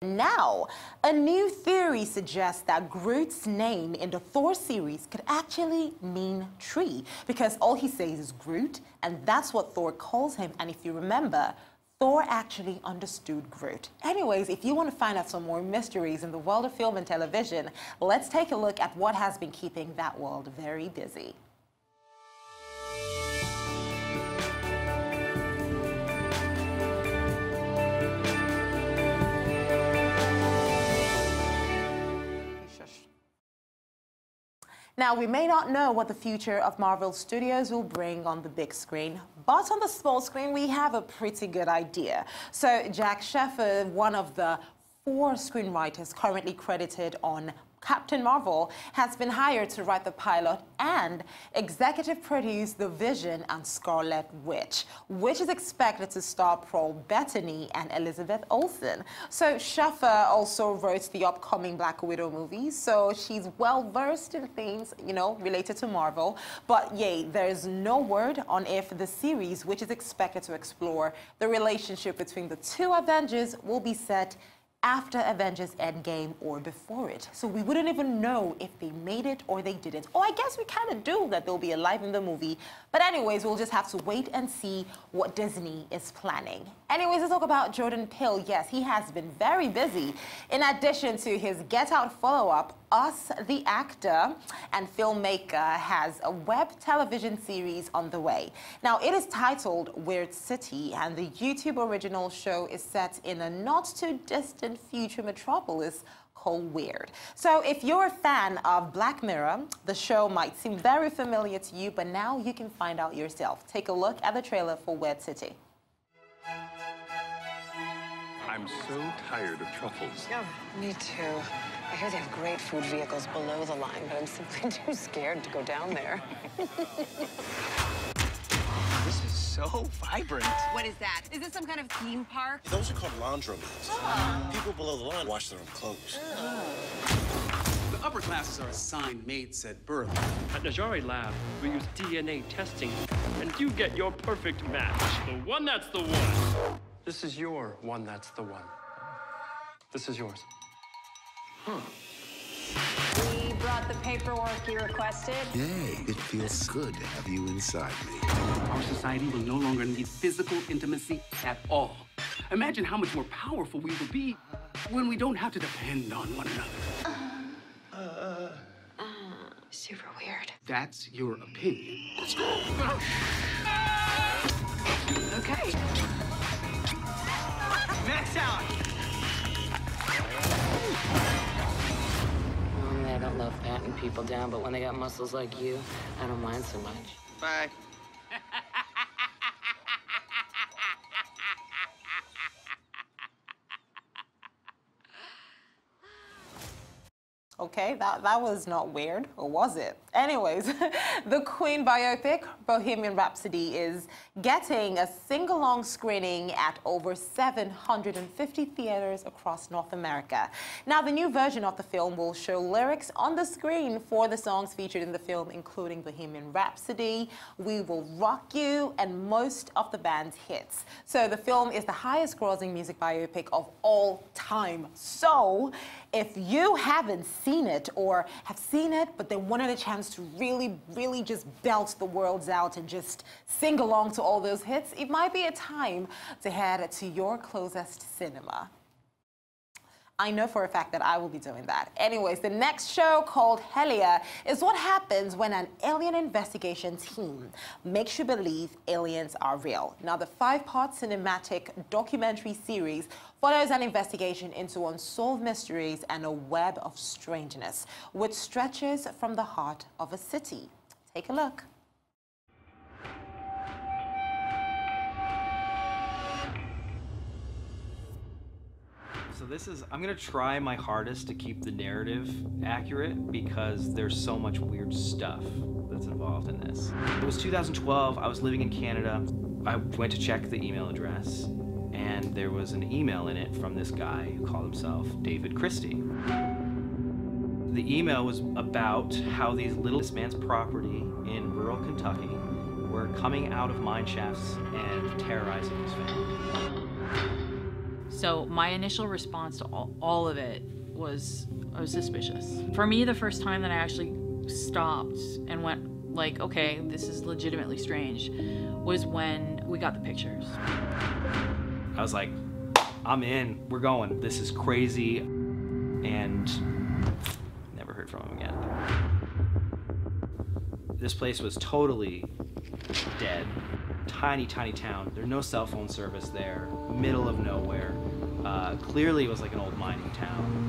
Now, a new theory suggests that Groot's name in the Thor series could actually mean tree, because all he says is Groot, and that's what Thor calls him. And if you remember, Thor actually understood Groot. Anyways, if you want to find out some more mysteries in the world of film and television, let's take a look at what has been keeping that world very busy. Now, we may not know what the future of Marvel Studios will bring on the big screen, but on the small screen, we have a pretty good idea. So Jack Sheffer, one of the 4 screenwriters currently credited on Captain Marvel, has been hired to write the pilot and executive produce the Vision and Scarlet Witch, which is expected to star Paul Bettany and Elizabeth Olsen. So Sheffer also wrote the upcoming Black Widow movie, so she's well versed in things, related to Marvel. But yay, there's no word on if the series, which is expected to explore the relationship between the 2 Avengers, will be set after Avengers Endgame or before it. So we wouldn't even know if they made it or they didn't. Or I guess we kind of do, that they'll be alive in the movie. But anyways, we'll just have to wait and see what Disney is planning. Anyways, let's talk about Jordan Peele. Yes, he has been very busy. In addition to his Get Out follow-up, Us, the actor and filmmaker, has a web television series on the way. Now, it is titled Weird City, and the YouTube original show is set in a not-too-distant future metropolis called Weird. So if you're a fan of Black Mirror, the show might seem very familiar to you, but now you can find out yourself. Take a look at the trailer for Weird City. I'm so tired of truffles. Oh, me too. I hear they have great food vehicles below the line, but I'm simply too scared to go down there. This is so vibrant. What is that? Is this some kind of theme park? Those are called laundromats. People below the line wash their own clothes. The upper classes are assigned maids at birth. At Najari Lab, we use DNA testing, and you get your perfect match. The one that's the one. This is your one that's the one. This is yours. We brought the paperwork you requested. Yay, it feels good to have you inside me. Our society will no longer need physical intimacy at all. Imagine how much more powerful we will be when we don't have to depend on one another. Super weird. That's your opinion. Let's go. Okay. Max out! Normally, I don't love patting people down, but when they got muscles like you, I don't mind so much. Bye. Okay, that was not weird, or was it? Anyways, the Queen biopic, Bohemian Rhapsody, is getting a sing-along screening at over 750 theaters across North America. Now, the new version of the film will show lyrics on the screen for the songs featured in the film, including Bohemian Rhapsody, We Will Rock You, and most of the band's hits. So the film is the highest-grossing music biopic of all time. So if you haven't seen it, or have seen it but then wanted a chance to really just belt the worlds out and just sing along to all those hits, it might be a time to head to your closest cinema. I know for a fact that I will be doing that. Anyways, the next show, called Helia, is what happens when an alien investigation team makes you believe aliens are real. Now, the 5-part cinematic documentary series follows an investigation into unsolved mysteries and a web of strangeness, which stretches from the heart of a city. Take a look. So I'm gonna try my hardest to keep the narrative accurate because there's so much weird stuff that's involved in this. It was 2012, I was living in Canada. I went to check the email address and there was an email in it from this guy who called himself David Christie. The email was about how this man's property in rural Kentucky were coming out of mine shafts and terrorizing his family. So my initial response to all of it was, I was suspicious. For me, the first time that I actually stopped and went like, okay, this is legitimately strange, was when we got the pictures. I was like, I'm in, we're going, this is crazy, and never heard from him again. This place was totally dead. Tiny, tiny town. There's no cell phone service there, middle of nowhere. Clearly it was like an old mining town.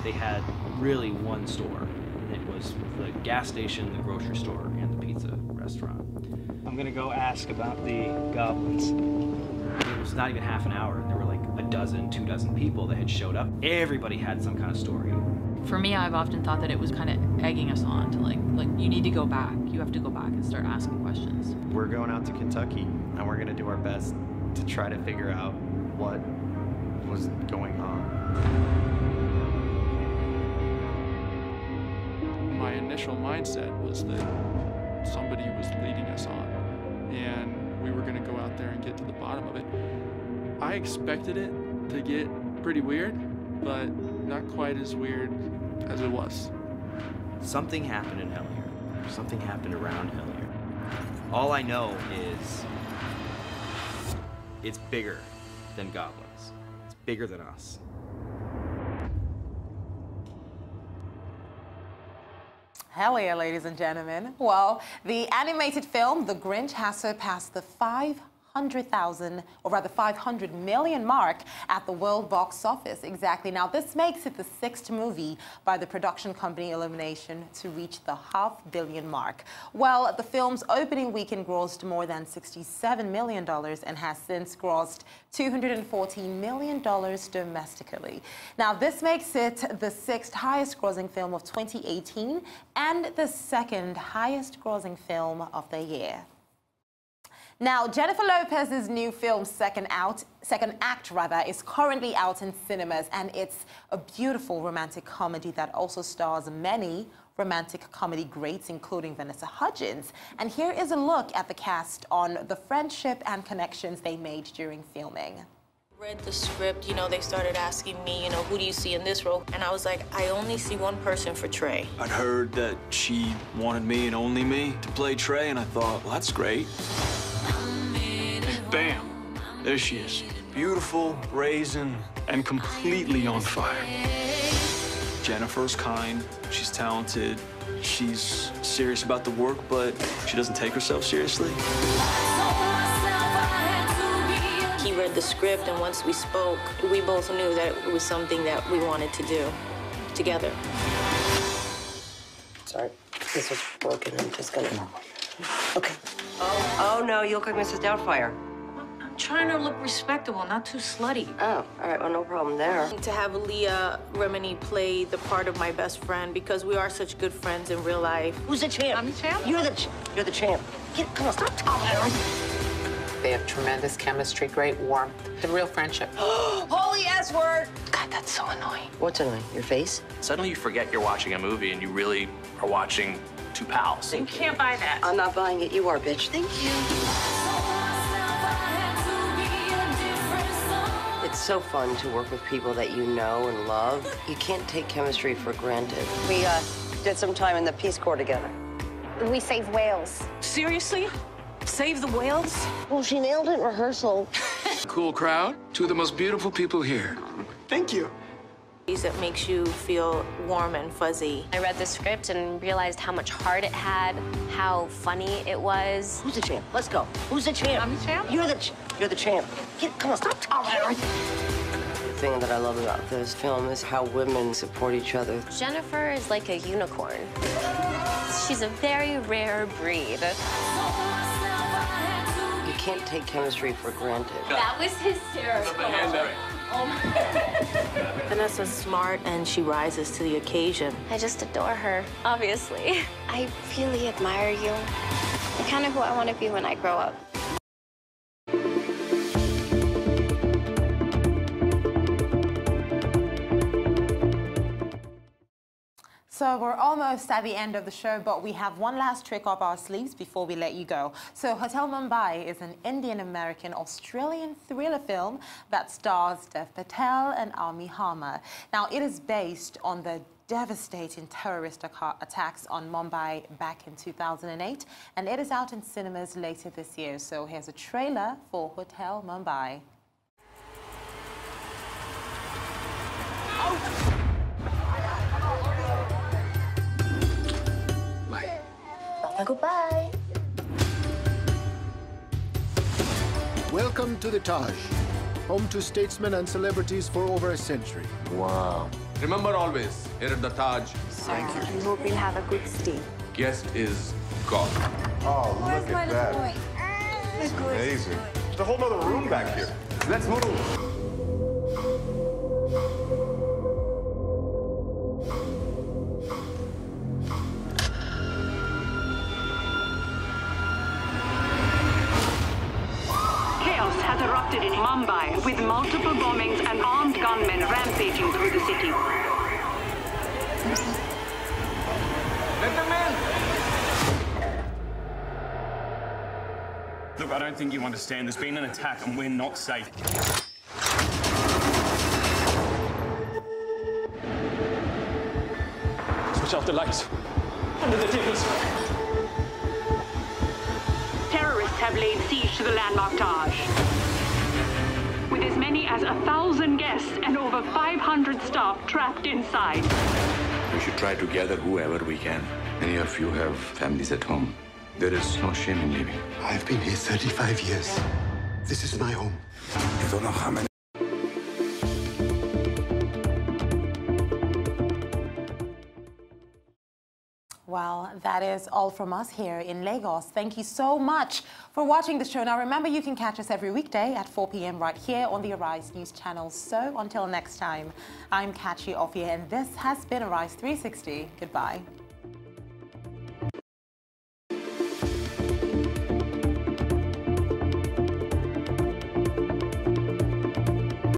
They had really one store, and it was the gas station, the grocery store, and the pizza restaurant. I'm gonna go ask about the goblins. It was not even half an hour, and there were like a dozen, 2 dozen people that had showed up. Everybody had some kind of story. For me, I've often thought that it was kind of egging us on to like you need to go back. You have to go back and start asking questions. We're going out to Kentucky, and we're gonna do our best to try to figure out what was going on. My initial mindset was that somebody was leading us on, and we were gonna go out there and get to the bottom of it. I expected it to get pretty weird, but not quite as weird as it was. Something happened in Helia. Something happened around Helia. All I know is it's bigger than goblins. It's bigger than us. Helia, ladies and gentlemen. Well, the animated film, The Grinch, has surpassed the 500 million mark at the world box office. Exactly. Now, this makes it the 6th movie by the production company Illumination to reach the $500 million mark. Well, the film's opening weekend grossed more than $67 million and has since grossed $214 million domestically. Now, this makes it the 6th highest grossing film of 2018 and the 2nd highest grossing film of the year. Now, Jennifer Lopez's new film, Second Act, is currently out in cinemas, and it's a beautiful romantic comedy that also stars many romantic comedy greats, including Vanessa Hudgens. And here is a look at the cast on the friendship and connections they made during filming. Read the script, they started asking me, who do you see in this role? And I was like, I only see one person for Trey. I'd heard that she wanted me and only me to play Trey, and I thought, well, that's great. And bam, there she is. Beautiful, brazen, and completely on fire. Jennifer's kind, she's talented, she's serious about the work, but she doesn't take herself seriously. He read the script, and once we spoke, we both knew that it was something that we wanted to do together. Sorry, this was broken. I'm just gonna... Okay. Oh, no, you look like Mrs. Doubtfire. I'm trying to look respectable, not too slutty. Oh, all right, well, no problem there. To have Leah Remini play the part of my best friend, because we are such good friends in real life. Who's the champ? I'm the champ? You're the champ. Come on, stop talking. They have tremendous chemistry, great warmth, a real friendship. Holy S word! God, that's so annoying. What's annoying? Your face? Suddenly you forget you're watching a movie and you really are watching two pals. You can't buy that. I'm not buying it. You are, bitch. Thank you. It's so fun to work with people that you know and love. You can't take chemistry for granted. We did some time in the Peace Corps together. We save whales. Seriously? Save the whales? Well, she nailed it in rehearsal. Cool crowd. Two of the most beautiful people here. Thank you. That makes you feel warm and fuzzy. I read the script and realized how much heart it had, how funny it was. Who's the champ? Let's go. Who's the champ? I'm the champ? You're the champ. Come on, stop talking. The thing that I love about this film is how women support each other. Jennifer is like a unicorn. She's a very rare breed. You can't take chemistry for granted. That was hysterical. Oh my. Vanessa's smart and she rises to the occasion. I just adore her, obviously. I really admire you. You're kind of who I want to be when I grow up. So we're almost at the end of the show, but we have one last trick up our sleeves before we let you go. So Hotel Mumbai is an Indian-American Australian thriller film that stars Dev Patel and Ami Harma. Now, it is based on the devastating terrorist attacks on Mumbai back in 2008, and it is out in cinemas later this year. So here's a trailer for Hotel Mumbai. Goodbye. Welcome to the Taj, home to statesmen and celebrities for over a century. Wow. Remember always, here at the Taj. Thank you. We hope you'll have a good stay. Guest is God. Oh, Where's look my at little that. boy? It's amazing. There's a whole other room back here. Let's move. Has erupted in Mumbai with multiple bombings and armed gunmen rampaging through the city. Let them in! Look, I don't think you understand. There's been an attack and we're not safe. Switch off the lights. Under the tables. Terrorists have laid siege to the landmark Taj, with as many as 1,000 guests and over 500 staff trapped inside. We should try to gather whoever we can. Many of you have families at home. There is no shame in leaving. I've been here 35 years. This is my home. You don't know how many. Well, that is all from us here in Lagos. Thank you so much for watching the show. Now, remember, you can catch us every weekday at 4 p.m. right here on the Arise News channel. So until next time, I'm Kachi Ofia, and this has been Arise 360. Goodbye.